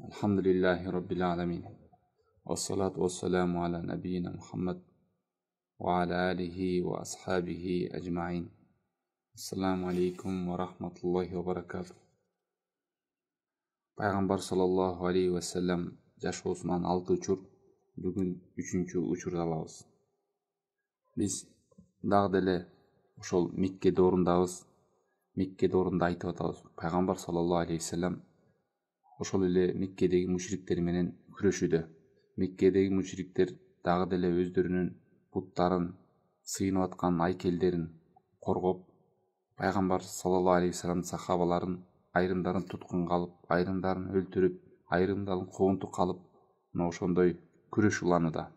Alhamdulillahi Rabbil Alamin. Wassalatu wassalamu ala nabiyyina Muhammad wa ala alihi wa ashabihi ajma'in. Assalamu alaikum wa rahmatullahi wa barakatuh. Пайғамбар саллаллаху алейхи ва саллям жашоосунан 6 учур, бүгүн 3-чү учурду алабыз. Биз дагы деле ошол Меккеде орундабыз. Меккеде орунда айтып атабыз. Пайғамбар саллаллаху алейхи ва саллям ошол эле Меккедеги мушриктер менен күрөшүүдө. Меккедеги мушриктер дагы деле өздөрүнүн буттарын, сыйынып аткан айкелдерин коргоп, Пайгамбар саллаллаху алейхи ва саллам сахабаларын айрымдарын туткунга алып, айрымдарын өлтүрүп, айрымдарын коонтукка алып, мына ошондой күрөш уланууда.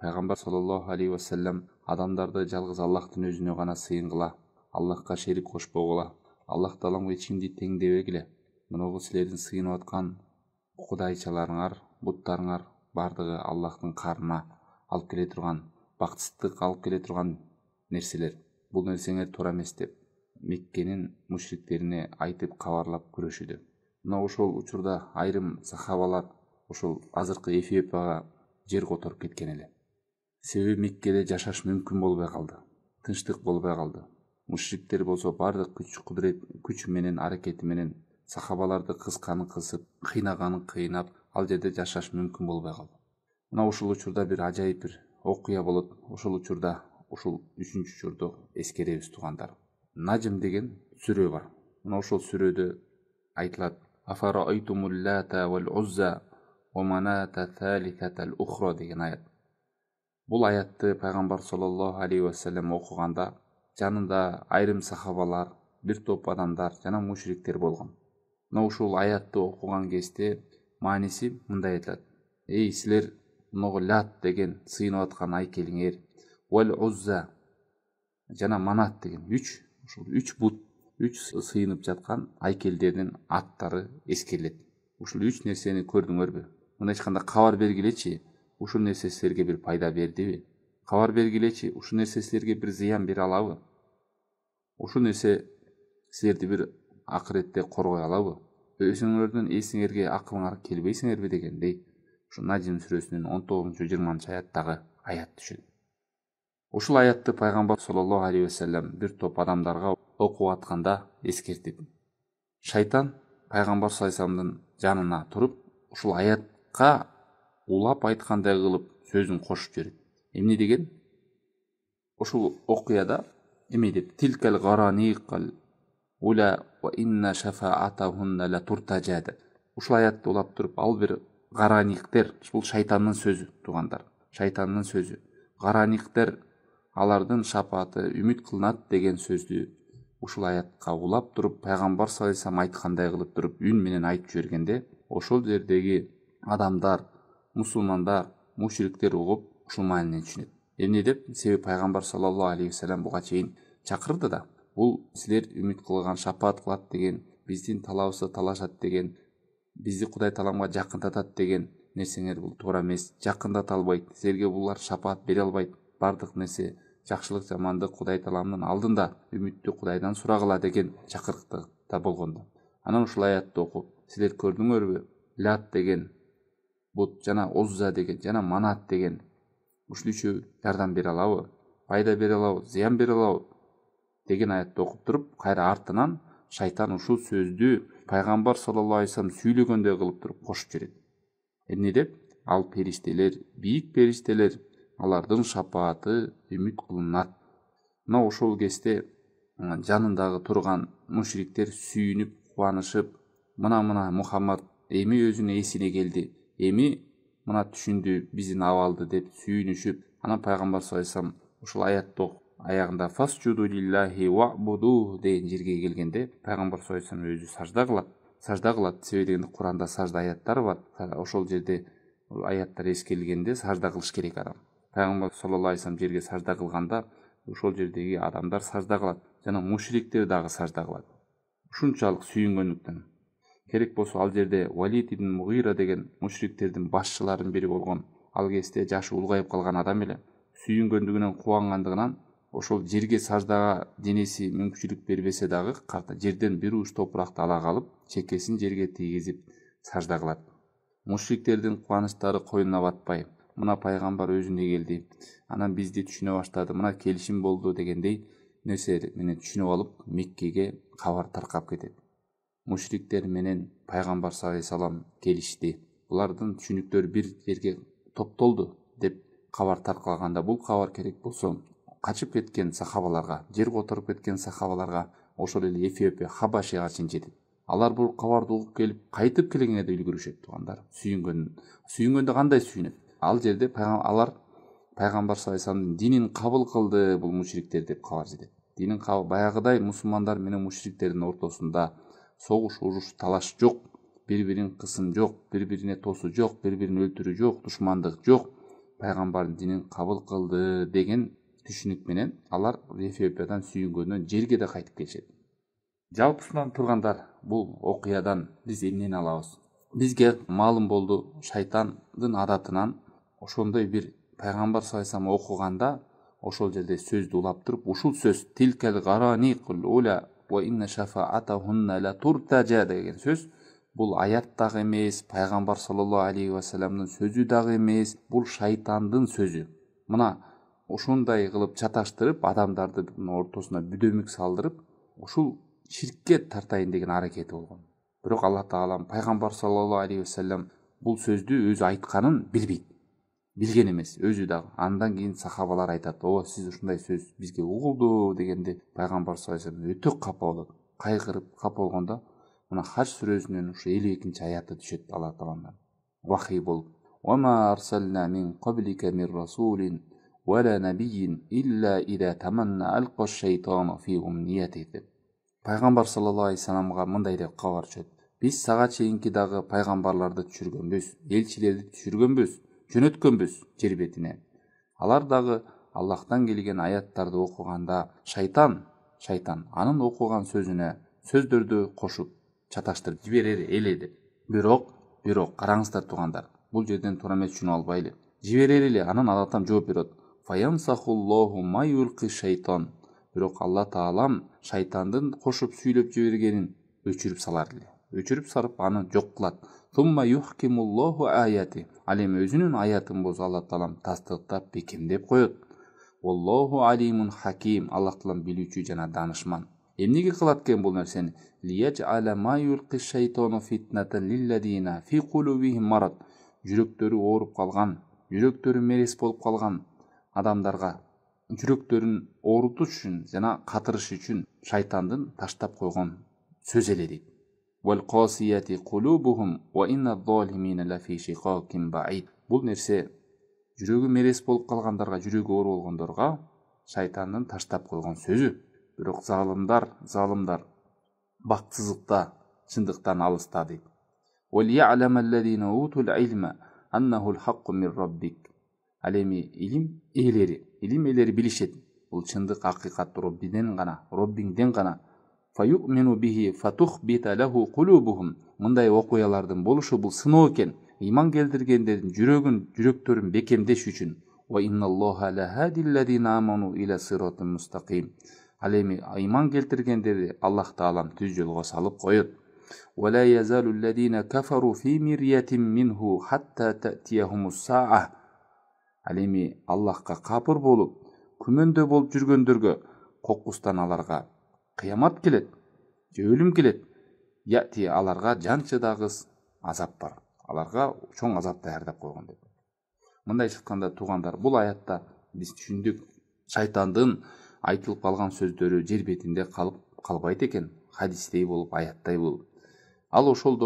Пайгамбар саллаллаху алейхи ва саллям адамдарды жалгыз Аллахтын өзүнө гана сыйынгыла, Аллахка шерик кошпогула, Аллах Тааламга эч кимди теңдебегиле. Мына силердин сыйынып аткан кудайчаларыңар, буттарыңар бардыгы Аллахтын карына алып келе турган, бактсыздык алып келе турган нерселер. Бул нерсеңер туура эмес деп Меккенин мушриктерине айтып кабарлап күрөшүүдө. Мына ошол учурда айрым сахабалар ошол азыркы Эфиопияга жер которуп кеткен эле. Себеби Меккеде жашаш мүмкүн болбой калды. Тынчтык болбой калды. Мушриктер болсо бардык күч менен, аракети менен сахабаларды кысканын кысып, кыйнаганын кыйнап, ал жерде жашаш мүмкүн болбой калды. Мына ушул учурда бир ажайып бир окуя болот. Ошол учурда ушул 3-чү учурду эскеребиз туугандар. Najm деген сүрө бар. Мына ошол сүрөдө айтылат: Афараайтумул лата вал узза ва маната талитатал ухра деген аят. Бул аятты Пайгамбар саллаллаху алейхи ва саллям окуганда жанында айрым сахабалар, бир топ адамдар жана мушриктер болгон. Мына ушул аятты окуган кезде мааниси мындай айтылат: Эй силер, мынагы лат деген сыйынып аткан айкелиңер, вал узза жана манат деген ушул 3 бут, 3 сыйынып жаткан айкелдердин аттары эскерилет. Ушул 3 нерсени көрдүңөрбү? Мына эч кандай кабар бергилечи, ушул нерсе силерге бир пайда бердиби? Кабар бергилечи, ушул нерсе силерге бир зыян бере алабы? Ушул нерсе силерди бир акыретте коргой алабы? Өзүңөрдүн эсиңерге, акылыңарга келбейсиңерби дегендей. Ушу Najm сүрөсүнүн 19-20 аяттагы аят түшүн. Ушул аятты Пайгамбар саллаллаху алейхи ва саллям бир топ адамдарга окуп атканда эскертип, шайтан Пайгамбар саллаллаху алейхи ва салламдын жанына туруп, ушул аятка улап айткандай кылып сөзүн кошуп жиберет. Эмне деген? Ушул окуяда эме деп: Тилкал гараниқал ула ва инна шафаатахунна ла туртажад. Ушул аятты улап туруп, ал бир гараниктер, бул шайтандын сөзү туугандар. Шайтандын сөзү. Гараниктер алардын шапааты үмүт кылынат деген сөздү ушул аятка улап туруп, Пайгамбар саллаллаху алейхи ва саллям айткандай кылып туруп үн менен айтып жибергенде, ошол жердеги адамдар, мусулмандар, мушриктер угуп ушул маанини түшүнөт. Эмне деп? Себеби Пайгамбар саллаллаху алейхи ва саллям буга чейин чакырды да. Бул силер үмүт кылган, шапаат кылат деген, биздин талабыбызды талашат деген, бизди Кудай Тааламга жакындатат деген нерсеңер бул туура эмес. Жакындата албайт, силерге булар шапаат бере албайт. Бардык нерсе жакшылык, жамандык Кудай Тааламдын алдында, үмүттү Кудайдан сурагыла деген чакырыктыкта болгондо. Анан ушул аятты окуп, силер көрдүңөрбү? Лат деген бут жана Узза деген жана Манат деген ушул үчөө жардам бере алабы? Пайда бере алабы? Зыян бере алабы? деген аятты окуп туруп, кайра артынан шайтан ушул сөздү Пайгамбар саллаллаху алейхи ва саллям сүйлөгөндөй кылып туруп кошуп жиберет. Эмне деп? Ал периштелер, бийик периштелер, алардын шапааты үмүт кылынат. Мына ошол кезде жанындагы турган мушриктер сүйүнүп, кубанышып, мына Мухаммад эми өзүнүн эсине келди, эми мына түшүндү биздин абалды деп сүйүнүшүп, анан Пайгамбар саллаллаху алейхи ва саллям ушул аятты аягында фасджуду лиллахи вa'буду деген жерге келгенде, Пайгамбар саллаллаху алейхи ва саллям өзү сажда кылат. Себеби дегенде Куранда сажда аяттары бар. Ошол жерде аяттар эскерилгенде сажда кылыш керек адам. Пайгамбар саллаллаху алейхи ва саллям жерге сажда кылганда ошол жердеги адамдар сажда кылат жана мушриктер дагы сажда кылат. Ушунчалык сүйүнгөндүктөн. Керек болсо ал жерде Валид ибн Мугира деген мушриктердин башчыларынын бири болгон, ал кезде жашы улгайып калган адам эле, сүйүнгөндүгүнөн кубангандыгынан ошол жерге саждага денеси мүмкүнчүлүк бербесе дагы, жерден бир уч топуракты ала калып, чекесин жерге тийгизип сажда кылат. Мушриктердин кубанычтары коюнуна батпай, мына пайгамбар өзүнө келди, анан бизди түшүнө баштады, мына келишим болду дегендей нерсе менен түшүнүп алып Меккеге кабар таркап кетет. Мушриктер менен пайгамбар саллаллаху алейхи вассалам келишти. Булардын түшүнүктөрү бир жерге топтолду деп кабар таркалганда, бул кабар керек болсо качып кеткен сахабаларга, жер которуп кеткен сахабаларга, ошол эле Эфиопия, Хабашияга чейин жетет. Алар бул кабарды угуп келип кайтып келгенге да үлгүрүшөт туугандар. Сүйүнгөндө кандай сүйүнөт? Ал жерде алар пайгамбар саллаллаху алейхи вассаламдын динин кабыл кылды бул мушриктер деп кабар жетет. Динин кабыл, баягыдай мусулмандар менен мушриктердин ортосунда согуш, уруш, талаш жок, бири-бирин кысым жок, бири-бирине тосу жок, бири-бирин өлтүрүү жок, душмандык жок. Пайгамбардын динин кабыл кылды деген түшүнүк менен алар Эфиопиядан сүйүнгөндөн жерге да кайтып келишет. Жалпысынан тургандар, бул окуядан биз эмнени алабыз? Бизге маалым болду, шайтандын адатынан ошондой бир пайгамбар саллаллаху алейхи вассалам окуганда ошол жерде сөздү улап туруп, ушул сөз тилкел гараниқул уля ва инна шафаатахунна ла туртажа деген сөз, бул аят дагы эмес, пайгамбар саллаллаху алейхи вассаламдын сөзү дагы эмес, бул шайтандын сөзү. Мына ошондой кылып чаташтырып, адамдардын ортосуна бүдөмүк салдырып, ушул ширкке тартайын деген аракети болгон. Бирок Аллах Таала, пайгамбар саллаллаху алейхи вассалам бул сөздү өзү айтканын билбейт, билген эмес өзү дагы. Андан кийин сахабалар айтат, о сиз ушундай сөз бизге угулду дегенде пайгамбар саллаллаху алейхи вассалам өтө капа болот. Кайгырып капа болгондо мына Хаж сүрөсүнүн ушу 52-аяты түшөт Аллах Тааладан. Вахий болуп: "Ва ма арсална мин qablika мин расулин вала набийин илля ида таманна алqa шайтану фи умниятихи." Пайгамбар саллаллаху алейхи вассаламга мындай деп кабар түшөт: Биз сага чейинки дагы пайгамбарларды түшүргөнбүз, элчилерди түшүргөнбүз, жөнөткөнбүз жер бетине. Алар дагы Аллахтан келген аяттарды окуганда шайтан анын окуган сөзүнө сөздөрдү кошуп чаташтырып жиберер эле. Бирок караңыздар туугандар, бул жерден туура эмес түшүнүп албайлы. Жиберер эле, анан Аллах жооп берет: "Фаянсахуллаху ма юлқи шайтан." Бирок Алла Таалам шайтандын кошуп сүйлөп жибергенин өчүрүп салар эле. Өчүрүп сарып аны жок кылат. Тумма юхкимуллаху аяти. Ал эми өзүнүн аятын болсо Алла Таалам тастыктап бекемдеп коет. Wallahu алимун хаким. Аллах Таалам билүүчү жана данышман. Эмнеге кылат экен бул нерсени? Лияджала ма юлқи шайтану фитнатан лилладина фи кулубихим марад. Жүрөктөрү ооруп калган, жүрөктөрү мерес болуп калган адамдарга жүрөктөрүн оорутуш үчүн жана катырыш үчүн шайтандын таштап койгон сөз эле дейт. Wal qasiyati qulubuhum wa inna adh-dhalimina la fi shiqaqin ba'id. Бул нерсе жүрөгү мерес болуп калгандарга, жүрөгү оору болгондорго шайтандын таштап койгон сөзү. Бирок залымдар бактсыздыкта, чындыктан алыста дейт. Wal ya'lamu alladhina utul ilma annahu al-haqqu min rabbik. Ал эми илим ээлери билишет. Бул чындык, акыйкат Роббиңден гана. Фаюмину бихи фатухбита лаху кулубухум. Мындай окуялардын болушу бул сыноо экен. Иман келтиргендердин жүрөктөрүн бекемдеш үчүн. Ва инналлаха лахадиллазина аману иля сиратин мустaqim. Ал эми иман келтиргендерди Аллах Таалам түз жолго салып коет. Ва ла язалу аллазина кафару фи мирятин минху хатта та'тияхумус са'a. Ал эми Аллахка капыр болуп, күмөндө болуп жүргөндөргө кокустан аларга кыямат келет, же өлүм келет. Яти аларга жанчыдагыс азап бар. Аларга чоң азап даярдап койгон деп. Мындай чыкканда туугандар, бул аятта биз түшүндүк, шайтандын айтылып калган сөздөрү жер бетинде калбайт экен, хадистей болуп, аяттай болуп. Ал ошол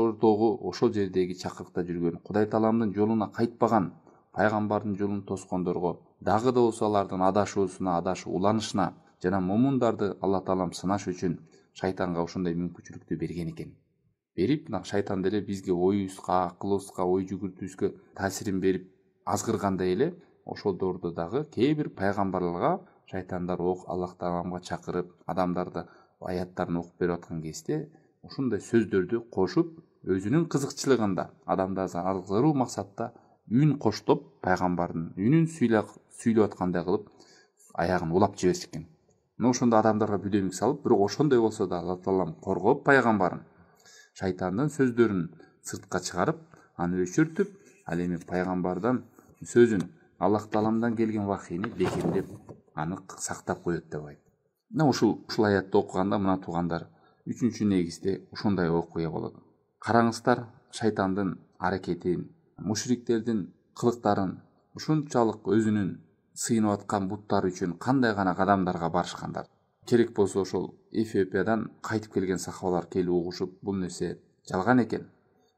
жердеги чакырыкта жүргөн, Кудай Тааламдын жолуна кайтпаган, пайгамбардын жолун тоскондорго дагы да болсо алардын уланышына жана момундарды Алла Таалам сынаш үчүн шайтанга ошондой мүмкүнчүлүктү берген экен. Берип, шайтан деле бизге оюбузга, акылыбызга, ой жүгүртүүбүзгө таасирин берип азгыргандай эле, ошолдорду дагы кээ бир пайгамбарларга шайтандар Аллах Тааламга чакырып, адамдарды аяттарын окуп берип аткан кезде ушундай сөздөрдү кошуп, өзүнүн кызыкчылыгында адамдарды азгыруу максатта үн коштоп, пайгамбардын үнүн сүйлөп аткандай кылып аягын улап жиберишкен. Ошондо адамдарга бүдөмүк салып, бирок ошондой болсо да Алла Таалам коргоп пайгамбарын шайтандын сөздөрүн сыртка чыгарып, аны өчүртүп, ал эми пайгамбардан сөзүн, Аллах Тааламдан келген вахийни бекемдеп, аны сактап коет деп айт. Мына ушул аятты окуганда мына туугандар, үчүнчү негизде ушундай окуя болот. Караңыздар, шайтандын аракетин, мушриктердин кылыктарын, ушунчалык өзүнүн сыйынып аткан буттары үчүн кандай гана кадамдарга барышкандар. Керек болсо ошол Эфиопиядан кайтып келген сахабалар келип угушуп, бул нерсе жалган экен.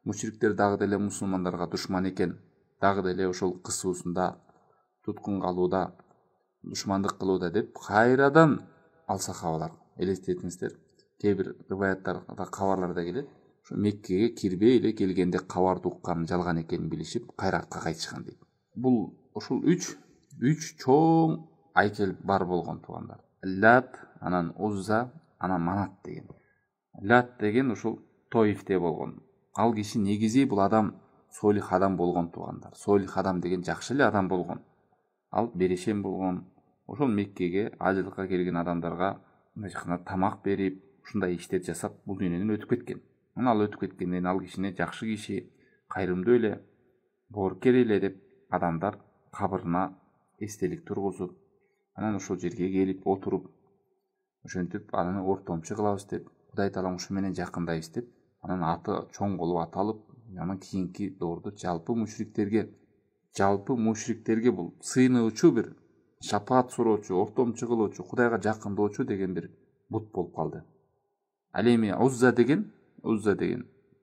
Мушриктер дагы деле мусулмандарга душман экен. Дагы деле ошол кысуусунда, туткун калууда, душмандык кылууда деп кайрадан ал сахабалар, элестетиңиздер, кээ бир риваяттарда, кабарларда келет, ошо Меккеге кирбей эле келгенде кабарды уккан жалган экенин билишип, кайра артка кайтышкан дейт. Бул ушул үч чоң айкел бар болгон туугандар. Лат, анан Узза, анан Манат деген. Лат деген ушул Тоифте болгон. Ал киши негизи бул адам солих адам болгон туугандар. Солих адам деген жакшы эле адам болгон. Ал берешен болгон. Ошол Меккеге ажылыкка келген адамдарга мына жакына тамак берип, ушундай иштер жасап, бул дүйнөдөн өтүп кеткен. Мына ал өтүп кеткенден ал кишине жакшы киши, кайрымдуу эле, боорукер эле деп адамдар кабырына эстелик тургузуп, анан ошол жерге келип отуруп, ошентип анан ортомчу кылабыз деп, Кудай Таалам ушу менен жакындайбыз деп, анан аты чоң болуп аталып, анан кийинки доордо жалпы мушриктерге бул сыйынуучу, бир шапаат суроочу, ортомчу кылуучу, Кудайга жакындоочу деген бир бут болуп калды. Ал эми Узза деген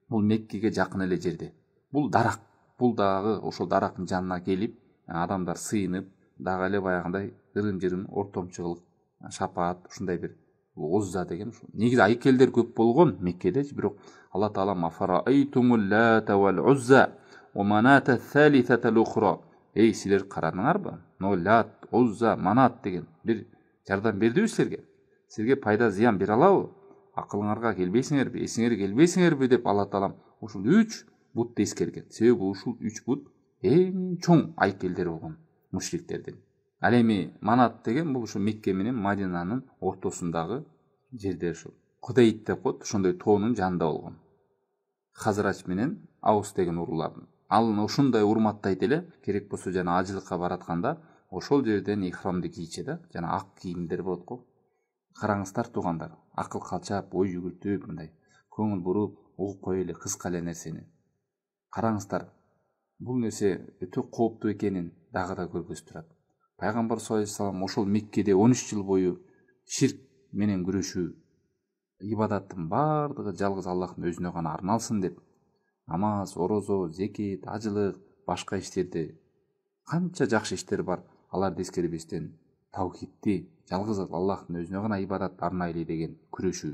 бул Меккеге жакын эле жерде. Бул дарак. Бул дагы ошол дарактын жанына келип, адамдар сыйынып, дагы эле баягындай ырым-жырым, ортомчулук, шапаат, ушундай бир Узза деген ушул. Негизи айкелдер көп болгон Меккеде, бирок Алла Таала мафара айтумул лата вал Узза ва маната салисата лухра. Эй, силер карадыңарбы? Но Лат, Узза, Манат деген бир жардам бердиби силерге? Силерге пайда зыян бере алабы? Акылыңарга келбейсиңерби, эсиңерге келбейсиңерби деп Алла Таалам ушул 3 бутты эскерген. Себеби ушул 3 бут эң чоң айкелдер болгон мушриктердин. Ал эми Манат деген бул ушу Мекке менен Мадинанын ортосундагы жерде, ушул Кудейт деп коет, ошондой тоонун жанында болгон. Хазрач менен Аус деген уруулардын. Ал ушундай урматтайт эле, керек болсо жана ажылыкка баратканда ошол жерден ихрамды кийчү да, жана ак кийимдер болот го. Караңыздар туугандар, акыл калчап, ой жүгүртүп, мындай көңүл буруп, угуп кой эле кыска эле нерсени. Караңыздар, бул нерсе өтө кооптуу экенин дагы да көргөзүп турат. Пайгамбар саллаллаху алейхи вассалам ошол Меккеде 13 жыл бою ширк менен күрөшүү, ибадаттын бардыгы жалгыз Аллахтын өзүнө гана арналсын деп, намаз, орозо, зекет, ажылык, башка иштерди, канча жакшы иштер бар, аларды эскербестен таухидти жалгыз Аллахтын өзүнө гана ибадат арнайлы деген күрөшүү.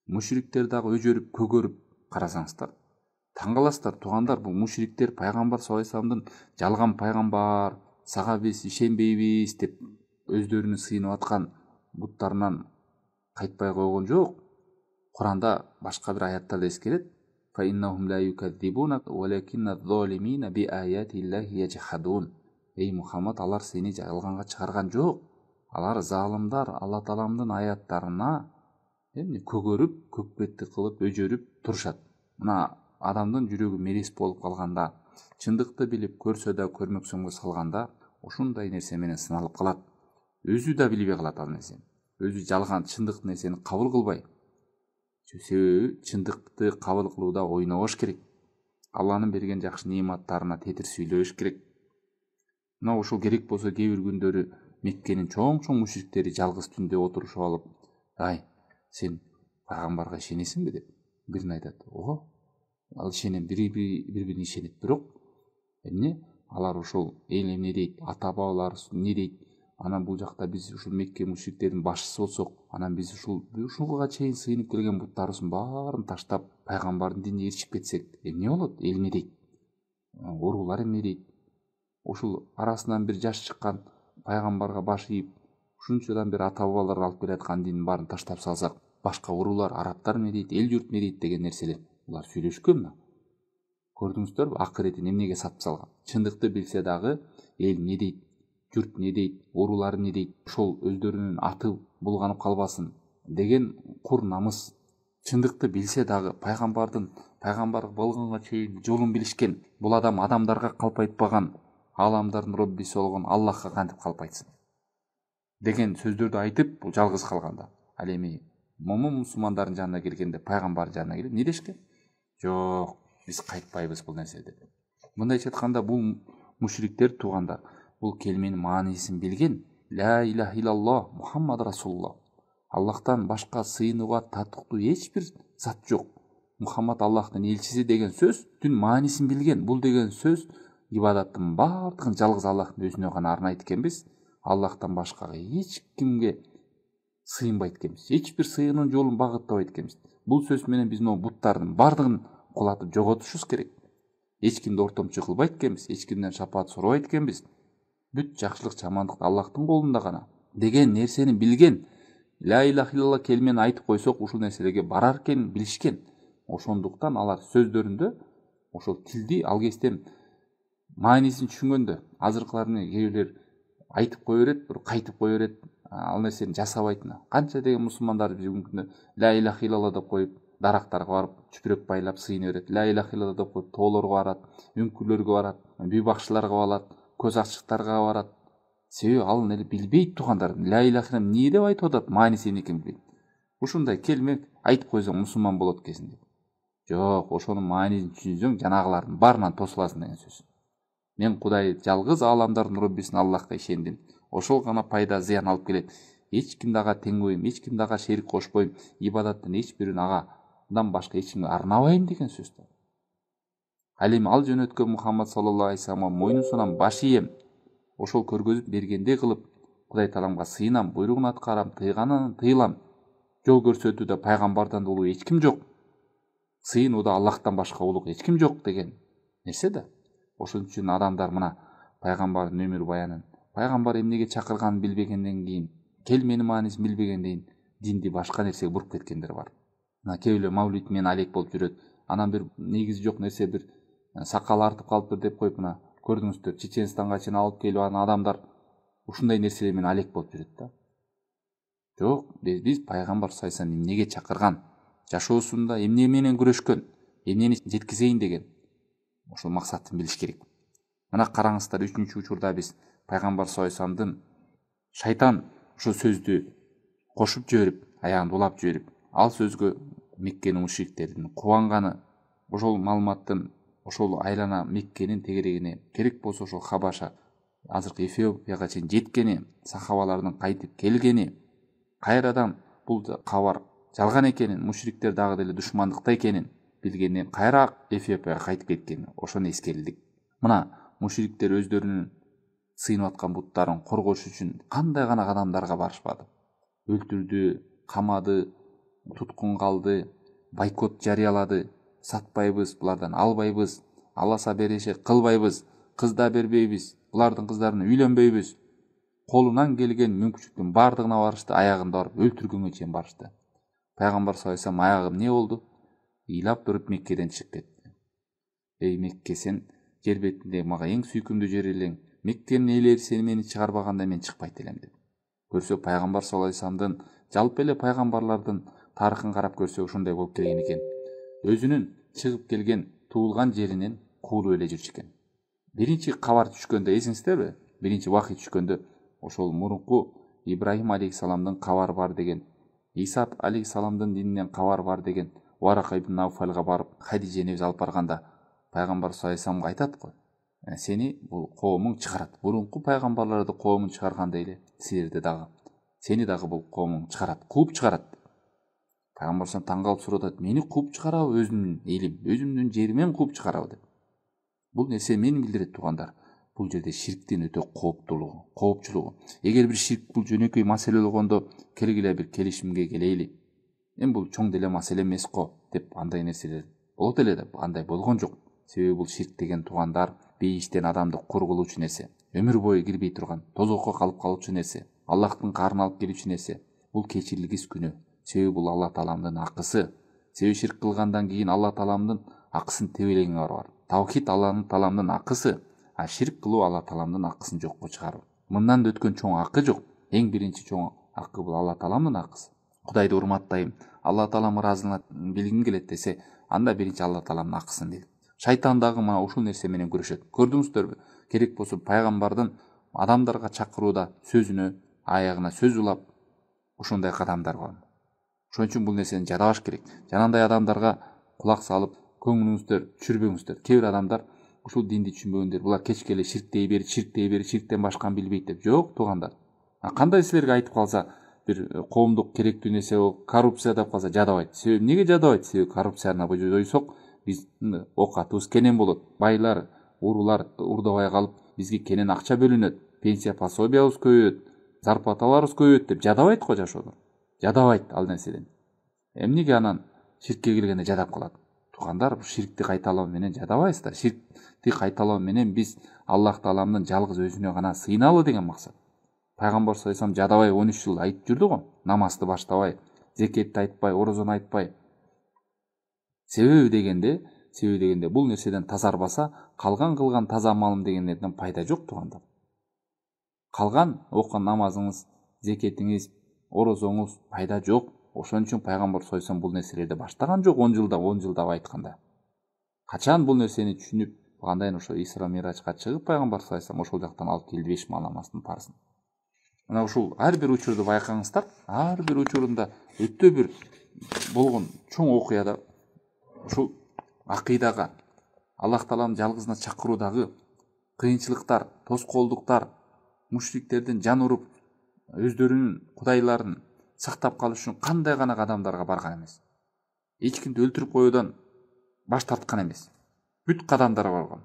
Мушриктер дагы өжөрүп, көгөрүп карасаңыздар, таң каласыздар туугандар, бул мушриктер пайгамбар саллаллаху алейхи вассаламдын жалган пайгамбар, сага биз ишенбейбиз деп өздөрүнүн сыйынып аткан буттарынан кайтпай койгон жок. Куранда башка бир аяттарда эскерет: فَإِنَّهُمْ لَا يُكَذِّبُونَكَ وَلَكِنَّ الظَّالِمِينَ بِآيَاتِ اللَّهِ يَجْحَدُونَ. Эй Мухаммад, алар сени жалганга чыгарган жок. Алар залымдар Алла Тааламдын аяттарына көгөрүп, көкпетти кылып, өжөрүп турушат. Мына адамдын жүрөгү мерис болуп калганда, чындыкты билип көрсө да көрмөксөнгө салганда, ушундай нерсе менен сыналып калат. Өзү да билбей калат ал нерсени. Өзү жалган, чындык нерсени кабыл кылбай. Себеби чындыкты кабыл кылууда ойнобош керек. Алланын берген жакшы неаматтарына тетир сүйлөш керек. Мына ушул керек болсо кээ бир күндөрү Меккенин чоң мушриктери жалгыз түндө отурушуп алып: "Ай, сен пайгамбарга ишенесиңби?" деп. Бирин айтат: "Ого, ал ишенем", бири-бирине ишенет. Бирок эмне? Алар ошол эл эмне дейт, ата бабалар эмне дейт? Анан бул жакта биз ушул Мекке мушриктердин башчысы болсок, анан биз ушуга чейин сыйынып келген буттарыбыздын баарын таштап, пайгамбардын динине эришип кетсек, эмне болот? Эл эмне дейт? Уруулар эмне дейт? Ушул арасынан бир жаш чыккан пайгамбарга баш ийип, ушунчадан бир ата бабалар алып келаткан динин баарын таштап салсак, башка уруулар, арабтар эмне дейт, эл журт эмне дейт деген нерселер булар сүйлөшкөнбү? Көрдүңүздөрбү акыретін эмнеге сатып салган? Чындыкты билсе дагы эл эмне дейт, журт эмне дейт, уруулар эмне дейт, ошол өздөрүнүн аты булганып калбасын деген кур намыс. Чындыкты билсе дагы, пайгамбардын пайгамбар болгонго чейин жолун билишкен бул адамдарга калп айтпаган, аламдардын роббиси болгон Аллахка кантип калп айтсын деген сөздөрдү айтып бул жалгыз калганда. Ал эми момун мусулмандардын жанына келгенде пайгамбардын жанына келип эмне дешкен? Жок, биз кайтпайбыз бул нерседен. Мындайча айтканда бул мушриктер туугандар бул келменин маанисин билген. Ла илаха иллаллах Мухаммад Расулуллах. Аллахтан башка сыйынууга татыктуу эч бир зат жок. Мухаммад Аллахтын элчиси деген сөздүн маанисин билген. Бул деген сөз ибадаттын бардыгын жалгыз Аллахтын өзүнө гана арнайт экенбиз. Аллахтан башкага эч кимге сыйынбайт экенбиз. Эч бир сыйынуу жолун багыттабайт экенбиз. Бул сөз менен биз могу буттардын бардыгын кулатып жоготушубуз керек. Эч кимди ортомчу кылбайт экенбиз, эч кимден шапаат сурабайт экенбиз. Бүт жакшылык, жамандык Аллахтын колунда гана деген нерсени билген. Ла илаха иллаллах келмени айтып койсок, ушул нерселерге барар экенин билишкен. Ошондуктан алар сөздөрүндө ошол тилди ал кезден маанисин түшүнгөндө, азыркыларны кээ бирлер айтып кое берет, бир кайтып кое берет, ал нерсени жасабайт. Канча деген мусулмандар бүгүнкү күндө ла илаха иллаллах деп коюп дарактарга барып чүпүрөк байлап сыйына берет. Ла илаха иллаллах деп коюп тоолорго барат, үңкүрлөргө барат, бүй бакчыларга барат, көз ачыктарга барат. Себеби ал эле билбейт туугандар. Ла илаха иллаллах эмне деп айтып атат, мааниси эмне экенин билбейт. Ушундай келме айтып койсоң мусулман болот экенсиң деп. Жок, ошонун маанисин түшүнсөң жанагылардын баарынан тосуласың деген сөз. Мен Кудай жалгыз аламдардын роббисин Аллахка ишендим. Ошол гана пайда зыян алып келет. Эч кимди ага теңбойм, эч кимди ага шерик кошпойм, ибадаттын эч бирин агадан башка эч кимге арнабайм деген сөз. Ал эми ал жөнөткөн Мухаммад саллаллаху алейхи вассаламга мойнун сунам, баш ийем. Ошол көргөзүп бергендей кылып Кудай тааламга сыйынам, буйругун аткарам, тыйганын тыйлам. Жол көрсөтүүдө пайгамбардан улуу эч ким жок. Сыйынууда Аллахтан башка улук эч ким жок деген нерсе да. Ошон үчүн адамдар мына пайгамбардын өмүр баянын, пайгамбар эмнеге чакырганын билбегенден кийин, келменин маанисин билбегенден кийин динди башка нерсеге буруп кеткендер бар. Мына кээ бирлер мавлид менен алек болуп жүрөт. Анан бир негизи жок нерсе бир сакал артып калыптыр деп коюп мына көрдүңүздөр, Чеченстанга чейин алып келип анан адамдар ушундай нерселер менен алек болуп жүрөт да. Жок, биз пайгамбар сайсан эмнеге чакырган, жашоосунда эмне менен күрөшкөн, эмнени жеткизейин деген ошол максатын билиш керек. Мына караңыздар, 3-учурда биз пайгамбар сайсандын шайтан ошол сөздү кошуп жиберип, аягында улап жиберип, ал сөзгө Меккенин мушриктердин кубанганы, ошол маалыматтын ошол айлана Меккенин тегерегине, керек болсо ошол Хабаша, азыркы Эфиопияга чейин жеткени, сахабалардын кайтып келгени, кайрадан бул кабар жалган экенин, мушриктер дагы деле душмандыкта экенин билгенден кайра Эфиопияга кайтып кеткен. Ошону эскерилдик. Мына мушриктер өздөрүнүн сыйынып аткан буттарын коргош үчүн кандай гана кадамдарга барышпады. Өлтүрдү, камады, туткунга алды, бойкот жарыялады. Сатпайбыз, булардан албайбыз, аласа берешек кылбайбыз, кыз да бербейбиз, булардын кыздарына үйлөнбөйбүз. Колунан келген мүмкүнчүлүктүн бардыгына барышты, аягында барып өлтүргөнгө чейин барышты. Пайгамбар саллаллаху алейхи вассалам аягы эмне болду? Ыйлап туруп Меккеден чыгып кетти. Эй Мекке, сен жер бетинде мага эң сүйкүмдүү жер элең. Меккенин ээлери сени мени чыгарбаганда мен чыкпайт элем деп. Көрсө пайгамбар саллаллаху алейхи вассаламдын жалпы эле пайгамбарлардын тарыхын карап көрсө ушундай болуп келген экен. Өзүнүн чыгып келген туулган жеринен куулуп эле жүрчү экен. Биринчи кабар түшкөндө эсиңиздерби? Биринчи вахий түшкөндө ошол мурунку Ибрахим алейхиссаламдын кабары бар деген, Иса алейхиссаламдын дининен кабар бар деген Варака ибн Науфалга барып Хадижа энебиз алып барганда пайгамбар саллаллаху алейхи вассалам айтат го, сени бул коомуң чыгарат. Мурунку пайгамбарларды коомун чыгаргандай эле силерди дагы, сени дагы бул коомуң чыгарат, кууп чыгарат. Пайгамбар саллаллаху алейхи вассалам таң калып сурат, мени кууп чыгарабы, өзүмдүн элим, өзүмдүн жеримен кууп чыгарабы деп. Бул нерсе мени билдирет туугандар. Бул жерде ширктин өтө коопчулугу. Эгер бир ширк бул жөнөкөй маселе болгондо келгиле бир келишимге келейли. Бул чоң деле маселе эмес го деп андай нерселер болот эле деп андай болгон жок. Себеби бул ширк деген туугандар бейиштен адамды кур кылуучу нерсе, өмүр бою кирбей турган, тозокко калып калуучу нерсе, Аллахтын каарына алып келүүчү нерсе. Бул кечирилгис күнөө. Себеби бул Алла тааламдын акысы. Себеби ширк кылгандан кийин Алла тааламдын акысын тебелегине бар. Тавхид Алла тааламдын акысы, а ширк кылуу Алла тааламдын акысын жокко чыгаруу. Мындан да өткөн чоң акы жок. Эң биринчи чоң акы бул Алла тааламдын акысы. Кудайды урматтайм, Алла таалам ыраазылыгын билгим келет десе, анда биринчи Алла Тааланын акысын дейт. Шайтан дагы мына ушул нерсе менен күрөшөт. Көрдүңүздөрбү? Керек болсо пайгамбардын адамдарга чакырууда сөзүнө, аягына сөз улап ошондой кадамдар бар. Ошон үчүн бул нерсени жадабаш керек. Жанандай адамдарга кулак салып, көңүлүңүздү түшүрбөңүздөр. Кээ бир адамдар ушул динди түшүнбөгөндөр, булар кечке эле ширктей берет, ширктен башканы билбейт деп. Жок, туугандар. Кандай силерге айтып калса, бир коомдук керектүү нерсе коррупция деп калса жадабайт. Себеби эмнеге жадабайт? Себеби коррупцияны жойсок, биздин оокатыбыз кенен болот. Байлар, уруулар урдабай калып, бизге кенен акча бөлүнөт, пенсия пособиябыз көбөйөт, зарплаталарыбыз көбөйөт деп жадабайт го жашоодо. Жадабайт ал нерседен. Эмнеге анан ширкке киргенде жадап калат? Туугандар, бул ширкти кайталоо менен жадабайсыздар. Ширкти кайталоо менен биз Аллах Тааланын жалгыз өзүнө гана сыйыналы деген максат. Пайгамбар саллаллаху алейхи жадабай 13 жыл айтып жүрдү го. Намазды баштабай, зекетти айтпай, орозону айтпай. Себеби дегенде бул нерседен тазарбаса, калган кылган таза амалым дегендерден пайда жок, туугандар. Калган окуган намазыңыз, зекетиңиз, орозоңуз пайда жок. Ошон үчүн пайгамбар саллаллаху алейхи бул нерселерди баштаган жок 10 жылда айтканда. Качан бул нерсени түшүнүп, кандайын ошо Исра Миражга чыгып пайгамбар саллаллаху алейхи ошол жактан алып келди 5 намаздын парызын. Мына ушул ар бир учурду байкаңыздар, ар бир учурунда өтө бир болгон чоң окуяда ушул акыйдага, Аллах Тааланын жалгызына чакыруудагы кыйынчылыктар, тоскоолдуктар, мушриктердин жан уруп өздөрүнүн кудайларын сактап калыш үчүн кандай гана кадамдарга барган эмес. Эч кимди өлтүрүп коюудан баш тарткан эмес. Бүт кадамдарга барган.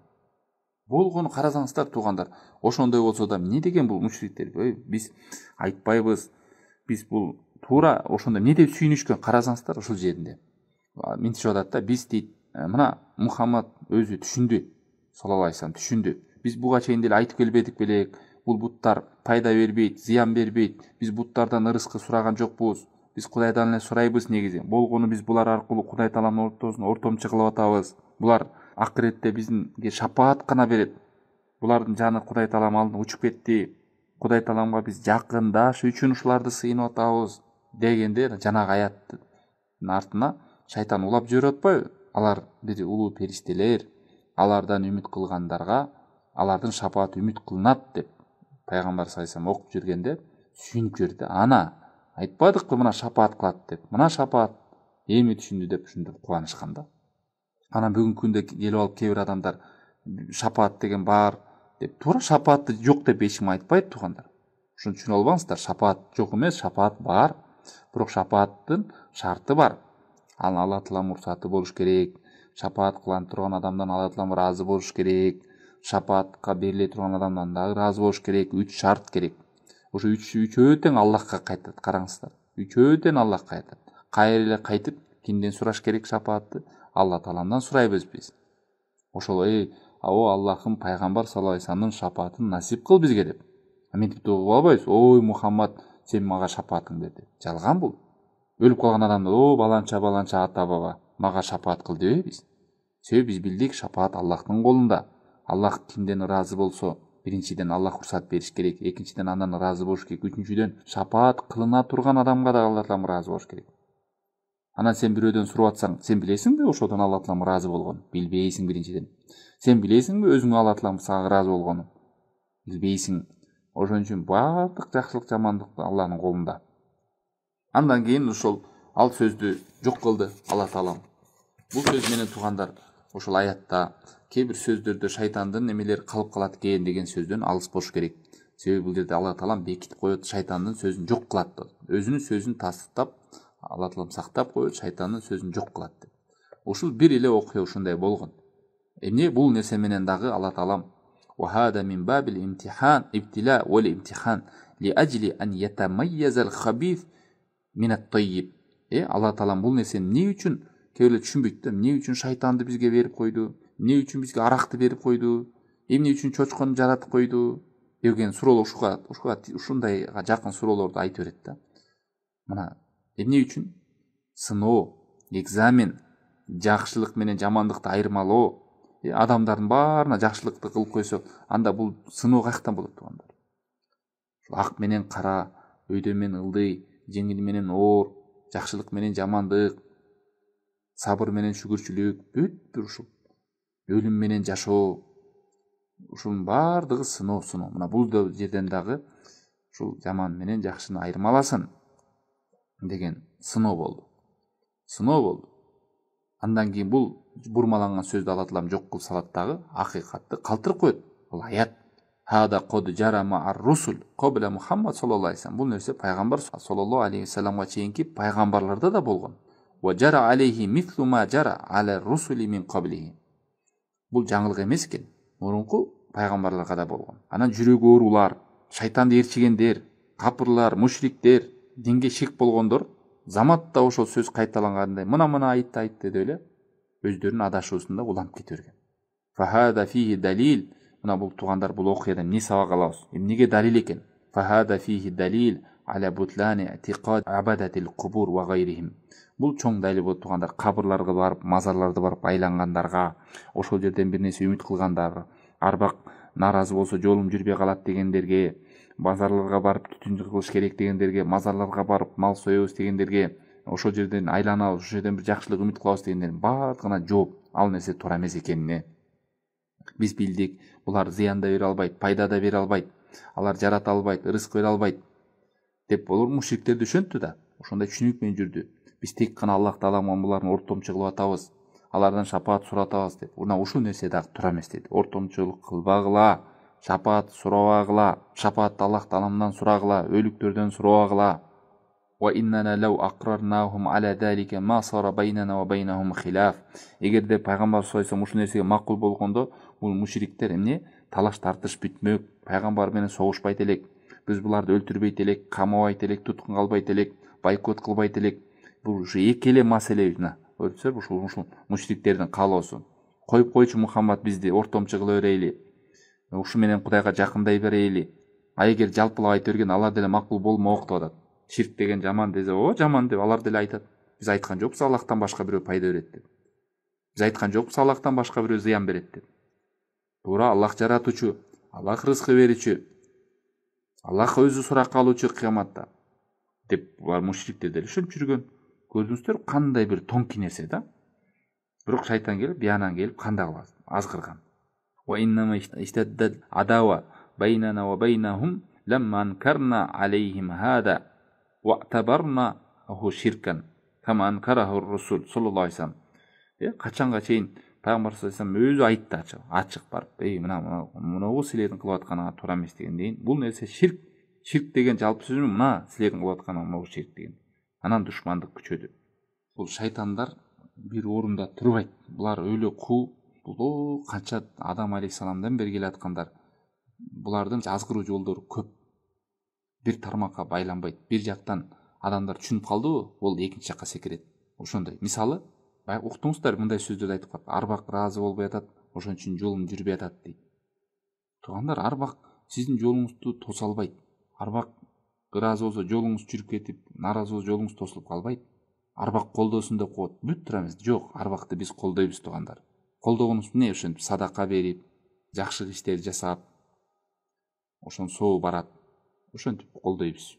Болгону карасаңыздар, туугандар, ошондой болсо да эмне деген бул мушриктер? Биз айтпайбыз. Биз бул туура ошондой эмне деп сүйүнүшкөн карасаңыздар ушул жеринде. Мынтип атат да, биз дейт, мына Мухаммад өзү түшүндү, саллаллаху алейхи вассалам түшүндү. Биз буга чейин деле айтып келбедик белек. Бул буттар пайда бербейт, зыян бербейт. Биз буттардан ырыскы сураган жокпуз. Биз Кудайдан эле сурайбыз негизи. Болгону биз булар аркылуу Кудай Тааланын ортомчу кылып атабыз. Булар акыретте бизге шапаат гана берет. Булардын жаны Кудай Тааланын алдына учуп кетти. Кудай Тааланга биз жакындаш үчүн ушуларды сыйынып атабыз дегенде жанагы аяттын артына шайтан улап жиберип атпайбы? Алар бир улуу периштелер, алардан үмүт кылгандарга алардын шапааты үмүт кылынат деп пайгамбар саллаллаху алейхи вассалам окуп жүргенде түшүнүп жүрдү. Ана айтпадыкпы мына шапаат кылат деп. Мына шапаат эми түшүндү деп ушинтип кубанышкан да. Анан бүгүнкү күндө келип алып кээ бир адамдар шапаат деген бар деп, туура шапаатты жок деп эч ким айтпайт, туугандар. Ушуну түшүнүп албаңыздар. Шапаат жок эмес, шапаат бар. Бирок шапааттын шарты бар. Ал Алла Тааланын уруксаты болуш керек. Шапаат кылан турган адамдан Алла Таалам ыраазы болуш керек. Шапаатка бериле турган адамдан дагы ыраазы болуш керек. 3 шарт керек. Ошо үчөө тең Аллахка кайтат. Караңыздар. Үчөө тең Аллахка кайтат. Кайра эле кайтып кимден сураш керек шапаатты? Алла Тааландан сурайбыз биз. Ошол о Аллахым, пайгамбар саллаллаху алейхи вассаламдын шапаатын насип кыл бизге деп. Мынтип дуа кылбайбыз. Ой Мухаммад, сен мага шапаатың бер деп. Жалган бул. Өлүп калган адамдар, баланча ата баба, мага шапаат кыл дебейбиз. Себеби биз билдик, шапаат Аллахтын колунда. Аллах кимден ыраазы болсо, биринчиден Аллах уруксат бериш керек, экинчиден андан ыраазы болуш керек, үчүнчүдөн шапаат кылына турган адамга да Алла Таалам ыраазы болуш керек. Анан сен бирөөдөн суруп атсаң, сен билесиңби ошодон Алла Таалам ыраазы болгонун? Билбейсиң биринчиден. Сен билесиңби өзүңө Алла Таалам сага ыраазы болгонун? Билбейсиң. Ошон үчүн баардык жакшылык жамандык Алланын колунда. Андан кийин ошол ал сөздү жок кылды Алла Таалам. Бул сөз менен туугандар, ошол аятта кээ бир сөздөрдө шайтандын эмелери калып калат экен деген сөздөн алыс болуш керек. Себеби бул жерде Алла Таалам бекитип коет, шайтандын сөзүн жок кылат. Өзүнүн сөзүн тастап, Алла Таалам сактап коет, шайтандын сөзүн жок кылат деп. Ушул бир эле окуя ушундай болгон. Эмне бул нерсе менен дагы Алла Таалам وهذا من باب الامتحان ابتلاء والامتحان لأجل أن يتميز الخبيث من الطيب. Алла Таалам бул нерсени эмне үчүн кээ түшүнбөйт да, эмне үчүн шайтанды бизге берип койду, эмне үчүн бизге аракты берип койду, эмне үчүн чочкону жаратып койду деген суроолор ушундайга жакын суроолорду айтып берет да. Мына эмне үчүн? Сыноо, экзамен, жакшылык менен жамандыкты айырмалоо. Адамдардын баарына жакшылыкты кылып койсо, анда бул сыноо каяктан болот туугандар? Ак менен кара, өйдө менен ылдый, жеңил менен оор, жакшылык менен жамандык. сабыр менен шүгүрчүлүк, бүт бир ушул өлүм менен жашоо, ушунун баардыгы сыноо. Мына бул жерден дагы ушул жаман менен жакшыны айырмаласын деген сыноо болду. Андан кийин бул бурмаланган сөздү Алла Таалам жок кылып салат дагы, акыйкатты калтырып коет. Бул аят. Хада код жарама ар-русул кобла Мухаммад саллаллаху алейхи вассалам. Бул нерсе пайгамбар саллаллаху алейхи вассаламга чейинки пайгамбарларда да болгон. Ва жара алейхи мислу ма жара аля русули мин каблихи. Бул жаңылык эмес экен. Мурунку пайгамбарларга да болгон. Анан жүрөгү оорулар, шайтанды ээрчигендер, капырлар, мушриктер, динге ширк болгондор заматта ошол сөз кайталангандай мына айтты деп эле өздөрүнүн адашуусунда уланып кете берген. Фахада фихи далил. Мына бул туугандар, бул окуядан эмне сабак алабыз? Эмнеге далил экен? Фахада фихи далил аля бутлани атиқад абадатил кубур ва гайрихим. Бул чоң далил болот туугандар. Кабырларга барып, мазарларды барып айлангандарга, ошол жерден бир нерсе үмүт кылгандар, арбак наразы болсо жолум жүрбөй калат дегендерге, мазарларга барып түтүн кылыш керек дегендерге, мазарларга барып мал соебуз дегендерге, ошол жерден айланабыз, ошол жерден бир жакшылык үмүт кылабыз дегендердин баардыгына жооп, ал нерсе туура эмес экенине биз билдик. Булар зыян да бере албайт, пайда да бере албайт, алар жарата албайт, рызык бере албайт деп болор мушриктер түшүнтү да. Ошондой түшүнүк менен жүрдү. Биз тек гана Аллах Тааламга булардын ортомчу кылып атабыз, алардан шапаат суратабыз деп. Мына ушул нерсе дагы туура эмес деди. Ортомчулук кылбагыла, шапаат сурабагыла, шапаатты Аллах Тааламдан сурагыла, өлүктөрдөн сурабагыла. Wa innana law aqrarnahum ala zalika ma sara baynana wa baynahum khilaf. Эгерде пайгамбар саллаллаху алейхи вассалам ушул нерсеге макул болгондо, бул мушриктер эмне? Талаш тартыш бүтмөк, пайгамбар менен согушпайт элек, биз буларды өлтүрбөйт элек, камабайт элек, туткунга албайт элек, бойкот кылбайт элек. Бул ушу эки эле маселе. Көрсөңөр, ушул мушриктердин каалоосу. Коюп койчу Мухаммад, бизди ортомчу кыла берейли, ушу менен Кудайга жакындай берейли. А эгер жалпылап айта берген алар деле макул болмок деп атат. Ширк деген жаман десе, о жаман деп алар деле айтат. Биз айткан жокпуз Аллахтан башка бирөө пайда берет деп. Биз айткан жокпуз Аллахтан башка бирөө зыян берет деп. Туура, Аллах жаратуучу, Аллах рызкы берүүчү, Аллах өзү суракка алуучу кыяматта деп бар мушриктер деле ошентип жүргөн. Көрдүңүздөр, кандай бир тонкий нерсе да. Бирок шайтан келип, биянан келип кандай кылат? Азгырган. Ва иннама иштаддат адава байнана ва байнахум ламма анкарна алейхим хада вa'табарна ху ширкан кама анкараху русул саллаллаху алейхи вассалам. Качанга чейин пайгамбар саллаллаху алейхи вассалам өзү айтты ачык барып, мына силердин кылып атканыңар туура эмес дегенден, бул нерсе ширк. Ширк деген жалпы сөзү мына силердин кылып атканыңар могу ширк деген. Анан душмандык күчөдү. Бул шайтандар бир орунда турбайт. Булар өлө куу, бул канча Адам алейхиссаламдан бери келе аткандар. Булардын азгыруу жолдору көп. Бир тармакка байланбайт. Бир жактан адамдар түшүнүп калдыбы, ол экинчи жакка секирет. Ошондой. Мисалы, уктуңуздар, мындай сөздөрдү айтып калат. Арбак ыраазы болбой атат, ошон үчүн жолум жүрбөй атат дейт. Туугандар, арбак сиздин жолуңузду тоса албайт. Арбак ыраазы болсо жолуңуз жүрүп кетип, наразы болсо жолуңуз тосулуп калбайт. Арбак колдосун деп коет. Бүт тура эмес. Жок, арбакты биз колдойбуз туугандар. Колдогонубуз эмне? Ошентип садака берип, жакшы иштерди жасап, ошон соо барат. Ошентип колдойбуз.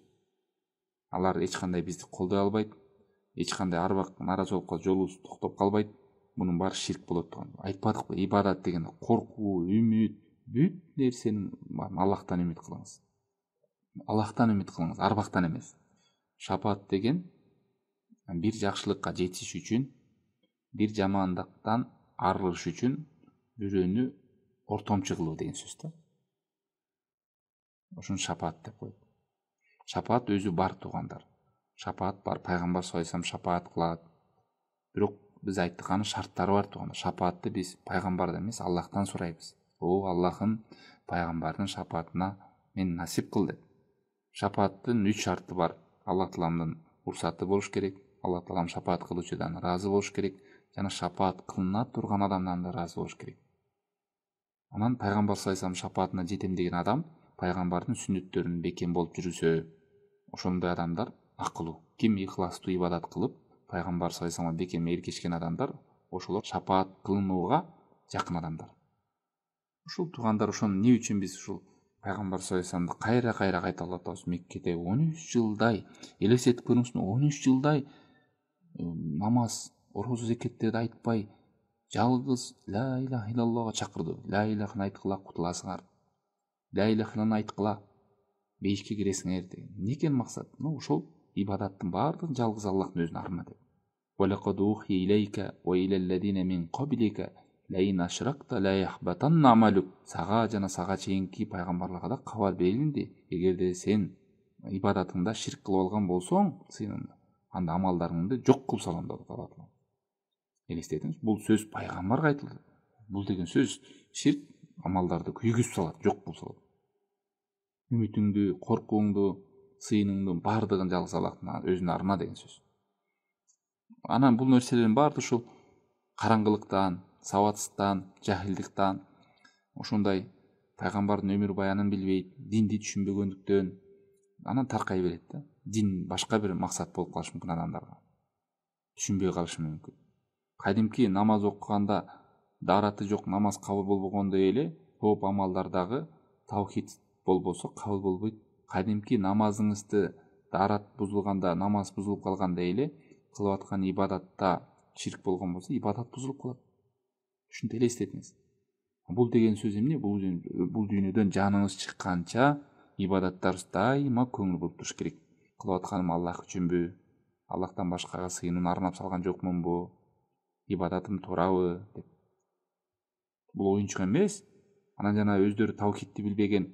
Алар эч кандай бизди колдой албайт. Эч кандай арбак наразы болуп калса жолубуз токтоп калбайт. Мунун баары ширк болот турган. Айтпадыкпы, ибадат деген коркуу, үмүт, бүт нерсенин Аллахтан үмүт кылыңыз. Аллахтан үмүт кылыңыз, арбактан эмес. Шапаат деген бир жакшылыкка жетиш үчүн, бир жамандыктан арылыш үчүн бирөөнү ортомчу кылуу деген сөз да. Ошон шапаат деп коет. Шапаат өзү бар туугандар. Шапаат бар, пайгамбар саллаллаху алейхи вассалам шапаат кылат. Бирок биз айткан шарттары бар туугандар. Шапаатты биз пайгамбардан эмес, Аллахтан сурайбыз. О Аллахым, пайгамбардын шапаатына мен насип кыл деп. Шапааттын 3 шарты бар. Аллах Тааламдын урсаты болуш керек, Аллах Таалам шапаат кылуучудан ыраазы болуш керек, жана шапаат кылына турган адамдан да ыраазы болуш керек. Анан пайгамбар саллаллаху алейхи вассалам шапаатына жетем деген адам пайгамбардын сүннөттөрүн бекем болуп жүрүсө, ошондой адамдар акылуу. Ким ихластуу ибадат кылып, пайгамбар саллаллаху алейхи вассаламга бекем эргешкен адамдар, ошолор шапаат кылынууга жакын адамдар. Ушул туугандар, ошон эмне үчүн биз ушул пайгамбар саллаллаху алейхи вассаламды кайра кайталап атабыз? Меккеде 13 жылдай, элестетип көрүңүз, 13 жылдай намаз, орозо зекеттерди айтпай жалгыз ла иляха иллаллага чакырды. Ла илаханы айткыла кутуласыңар. Ла илаханы айткыла бейишке киресиңер деген. Не экен максат? Ошол ибадаттын баардыгын жалгыз Аллахтын өзүнө арна деп. وَلَقَدْ أُوحِيَ إِلَيْكَ وَإِلَى الَّذِينَ مِنْ قَبْلِكَ لَئِنْ أَشْرَكْتَ لَيَحْبَطَنَّ عَمَلُكَ. Сага жана сага чейинки пайгамбарларга да кабар берилинди. Эгерде сен ибадатыңда ширк кылып алган болсоң, анда амалдарыңды жок кылып салам деп атат. Элестетиңиз, бул сөз пайгамбарга айтылды. Бул деген сөз ширк амалдарды күйгүзүп салат, жок кылып салат. Үмүтүңдү, коркууңду, сыйыныңдын баардыгын жалгыз Аллахтын өзүнө арна деген сөз. Анан бул нерселердин баардыгы ушул караңгылыктан, сабатсыздыктан, жахилдиктен, ошондой пайгамбардын өмүр баянын билбейт, динди түшүнбөгөндүктөн анан таркай берет да. Дин башка бир максат болуп калышы мүмкүн адамдарга. Түшүнбөй калышы мүмкүн. Кадимки намаз окуганда дараты жок намаз кабыл болбогондой эле көп амалдардагы таухид болбосо кабыл болбойт. Кадимки намазыңызды дарат бузулганда, намаз бузулуп калгандай эле кылып аткан ибадатта ширк болгон болсо, ибадат бузулуп калат. Ушинтип элестетиңиз. Бул деген сөз эмне? Бул дүйнөдөн жаныңыз чыкканча ибадаттарыбыз дайыма көңүл буруп туруш керек. Кылып атканым Аллах үчүнбү? Аллахтан башкага сыйынууну арнап салган жокмунбу? Ибадатым туурабы деп. Бул оюнчук эмес. Анан жана өздөрү таухидти билбеген,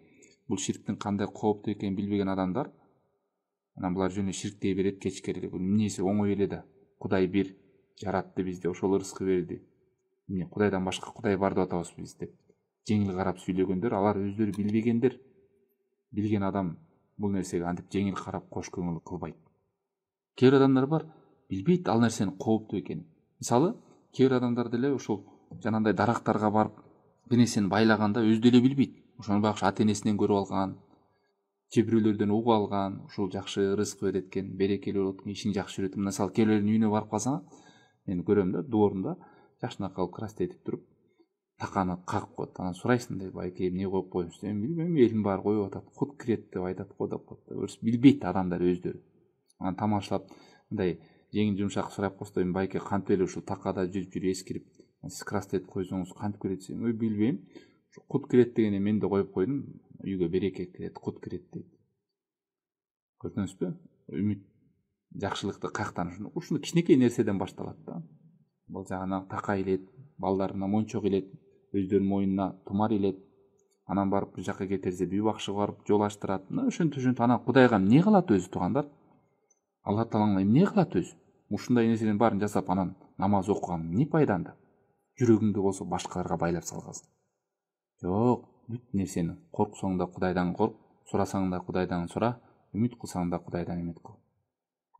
бул ширктин кандай кооптуу экенин билбеген адамдар анан булар жөнү ширк дей берет кечкери. Бул эмнеси оңой эле да. Кудай бир жаратты бизди, ошол ырыскы берди. Эмне Кудайдан башка Кудай бар деп атабыз биз деп. Жеңил карап сүйлөгөндөр, алар өздөрү билбегендер. Билген адам бул нерсеге антип жеңил карап кош көңүл кылбайт. Кээ бир адамдар бар, билбейт ал нерсенин кооптуу экенин. Мисалы, кээ бир адамдар деле ушул жанагындай дарактарга барып бир нерсени байлаганда өзү деле билбейт. Ошону байкуш ата-энесинен көрүп алган, же бирөөлөрдөн угуп алган, ушул жакшы ырызык берет экен, берекелүү болот экен, ишин жакшы жүрөт. Мисалы, кээ бирлердин үйүнө барып калсаң, мен көрөм да, дуорунда жакшынакай красты этип туруп, таканы кагып коет. Анан сурайсың да, байке эмне коюп коюпсуз? Мен билбейм, элим баары коюп атат, кут кирет деп айтат го деп коет. Билбейт адамдар өздөрү. Анан тамашалап, мындай жеңил жумшак сурап койсо, байке кантип эле ушул такада жүрүп эскирип, сиз красты этип койсоңуз кантип кирет десем, билбейм. Кут кирет дегенде мен да коюп койдум, үйгө береке кирет, кут кирет дейт. Көрдүңүзбү? Үмүт жакшылыкты каяктан ушуну кичинекей нерседен башталат да. Бул жагына така илет, балдарына мончок илет, өздөрүнүн моюнуна тумар илет. Анан барып бир жака кетерсе бүй бакчыга барып жол аштырат. Ушинтип анан Кудайга эмне кылат өзү туугандар? Алла Таалага эмне кылат өзү? Ушундай нерселердин баарын жасап анан намаз окуган эмне пайданда? Жүрөгүңдү болсо башкаларга байлап салгансың. Жок, бүт нерсени корксоң да Кудайдан корк, сурасаң да Кудайдан сура, үмүт кылсаң да Кудайдан үмүт кыл.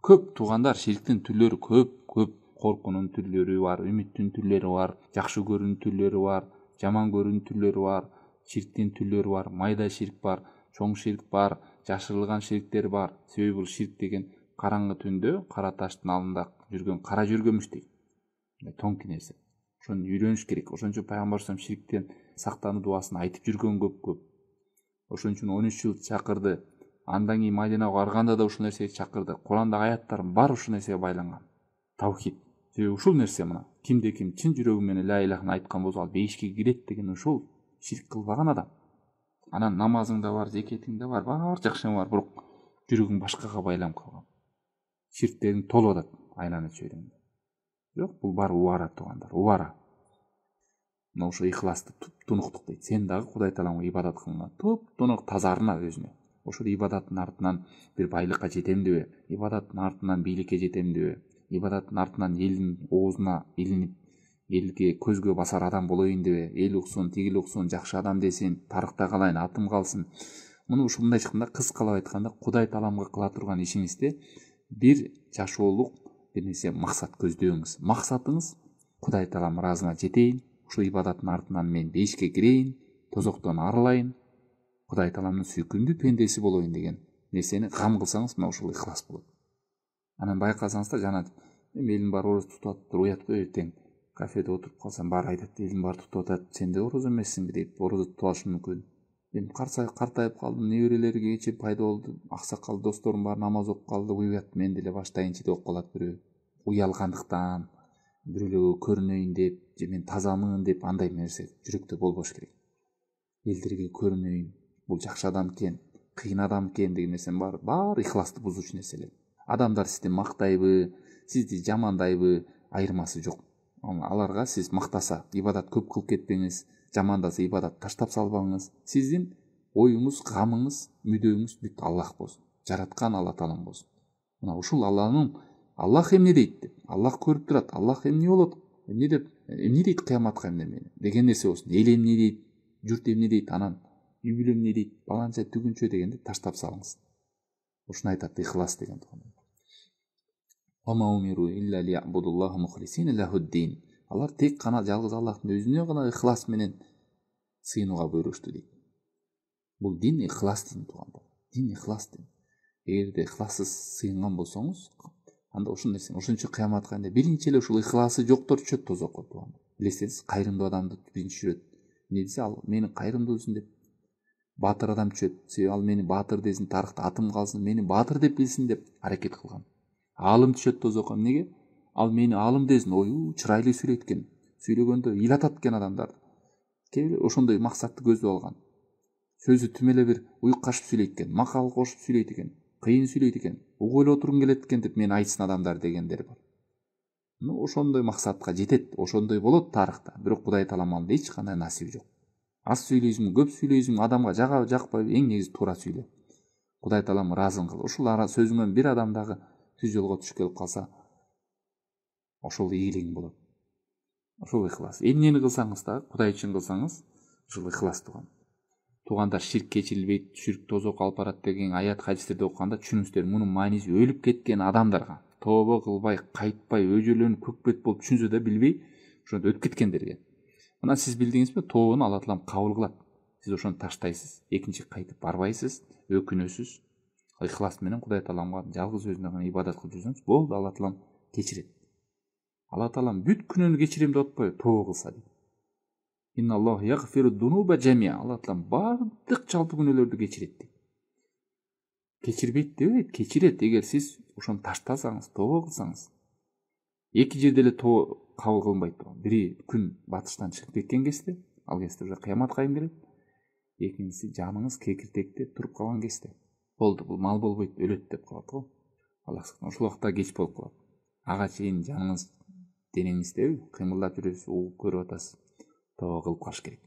Көп туугандар, ширктин түрлөрү көп. Коркунун түрлөрү бар, үмүттүн түрлөрү бар, жакшы көрүүнүн түрлөрү бар, жаман көрүүнүн түрлөрү бар, ширктин түрлөрү бар, майда ширк бар, чоң ширк бар, жашырылган ширктер бар. Себеби бул ширк деген караңгы түндө кара таштын алдында жүргөн кара жүргөмүштей. Тонки нерсе. Ошону үйрөнүш керек. Ошон үчүн пайгамбар ширктен сактануу дуасын айтып жүргөн көп. Ошон үчүн 13 жыл чакырды. Андан кийин Мадинага барганда да ушул нерсеге чакырды. Курандагы аяттардын баары ушул нерсеге байланган. Таухид. Ушул нерсе мына. Кимде ким чын жүрөгү менен ла илаханы айткан болсо, ал бейишке кирет деген ушул. Ширк кылбаган адам. Анан намазыңда бар, зекетиңде бар, баары жакшы бар, бирок жүрөгүң башкага байланып калган. Ширктериң толуп атат айлана чөйрөңдө. Жок, бул баары убара туугандар, убара. Мына ошо ихласты туп-тунуктук дейт. Сен дагы Кудай Тааламга ибадат кылган, туп-тунук таза арна өзүнө. Ошол ибадаттын артынан бир байлыкка жетем дебе, ибадаттын артынан бийликке жетем дебе, ибадаттын артынан элдин оозуна илинип, элге көзгө басар адам болоюн дебе, эл уксун, тигил уксун, жакшы адам десин, тарыхта калайын, атым калсын. Муну ушундай чыкканда, кыскалап айтканда, Кудай Тааламга кыла турган ишиңизде бир жашоолук бир нерсе максат көздөңүз. Максатыңыз Кудай Таалам ыраазына жетейин, ушул ибадаттын артынан мен бейишке кирейин, тозоктон арылайын, Кудай Тааламдын сүйкүмдүү пендеси болоюн деген нерсени кам кылсаңыз, мына ушул ихлас болот. Анан байкасаңыздар, жана элим бар ороз тутуп атыптыр, уят кой эртең кафеде отуруп калсам баары айтат, элим бар тутуп атат, сен да ороз эмессиңби деп, ороз тутуп алышы мүмкүн. Мен картайып калдым, неберелерге кечип пайда болду, аксакал досторум бар намаз окуп калды, уят мен деле баштайынчы деп калат бирөө. Уялгандыктан, бирөөлөргө көрүнөйүн деп же мен тазамын деп андай нерсе жүрөктө болбош керек. Элдерге көрүнөйүн, бул жакшы адам экен, кыйын адам экен деген нерсенин баары ыхласты бузуучу нерселер. Адамдар сизди мактайбы, сизди жамандайбы айырмасы жок. Аларга сиз мактаса ибадат көп кылып кетпеңиз, жамандаса ибадат таштап салбаңыз. Сиздин оюңуз, камыңыз, мүдөөңүз бүт Аллах болсун. Жараткан Алла Таалам болсун. Мына ушул Аллах эмне дейт деп, Аллах көрүп турат, Аллах эмне болот, эмне дейт кыяматка эмне деген нерсе болсун. Эл эмне дейт, журт эмне дейт, анан үй бүлө эмне дейт, баланча түгүнчө дегенди таштап салыңыз. Ушуну айтат ыхлас деген. Алар тек гана жалгыз Аллахтын өзүнө гана ыхлас менен сыйынууга буйрушту дейт. Бул дин ыхлас дин туугандар. Дин ыхлас дин. Эгерде ыхлассыз сыйынган болсоңуз, анда ушул нерсе, ошончо кыяматка биринчи эле ушул ыхласы жоктор түшөт тозокко туугандар. Билесиңиз, кайрымдуу адамды биринчи түшүрөт. Эмне десе, ал мени кайрымдуусун деп. Баатыр адам түшөт. Себеби ал мени баатыр десин, тарыхта атым калсын, мени баатыр деп билсин деп аракет кылган. Аалым түшөт тозокко. Эмнеге? Ал мени аалым десин, чырайлуу сүйлөйт экен. Сүйлөгөндө ыйлатат экен адамдарды. Кээ бир ошондой максатты көздөп алган. Сөзү тим эле бир уюк кашып сүйлөйт экен, макал кошуп сүйлөйт экен, кыйын сүйлөйт экен, угуп эле отургум келет экен деп мени айтсын адамдар дегендер бар. Ошондой максатка жетет, ошондой болот тарыхта. Бирок Кудай Таалам алда эч кандай насиби жок. Аз сүйлөйсүң, көп сүйлөйсүң, адамга жагабы жакпайбы, эң негизи туура сүйлө. Кудай Таалам ыраазы кыл. Ушул сөзүңөн бир адам дагы түз жолго түшүп келип калса, ошол ийгилигиң болот. Ошол ыхлас. Эмнени кылсаңыз да, Кудай үчүн кылсаңыз, ушул ыхлас туган. Туугандар, ширк кечирилбейт, ширк тозокко алып барат деген аят хадистерди окуганда түшүнүңүздөр, мунун мааниси өлүп кеткен адамдарга, тобо кылбай, кайтпай, өжөлөнүп көкпет болуп түшүнсө да билбей, ошондо өтүп кеткендерге. Мына сиз билдиңизби, тобону Алла Таалам кабыл кылат. Сиз ошону таштайсыз, экинчи кайтып барбайсыз, өкүнөсүз. Ыхлас менен Кудай Тааламга жалгыз өзүнө гана ибадат кылып жүрсөңүз, болду, Алла Таалам кечирет. Алла Таалам бүт күнөөнү кечирем деп атпайбы, тобо кылса дейт. Инналлаху яғфиру дунуба жамиа. Алла Таалам бардык жалпы күнөөлөрдү кечирет дейт. Кечирбейт дебейт, кечирет. Эгер сиз ошону таштасаңыз, тобо кылсаңыз. Эки жерде эле тобо кабыл кылынбайт. Бири күн батыштан чыгып кеткен кезде, ал кезде уже кыямат кайым келет. Экинчиси жаныңыз кекиртекте туруп калган кезде. Болду, бул мал болбойт, өлөт деп калат го. Аллах ошол убакта кеч болуп калат. Ага чейин жаныңыз денеңиздеби, кыймылдап жүрөсүз, угуп көрүп атасыз. Тобо кылып калыш керек.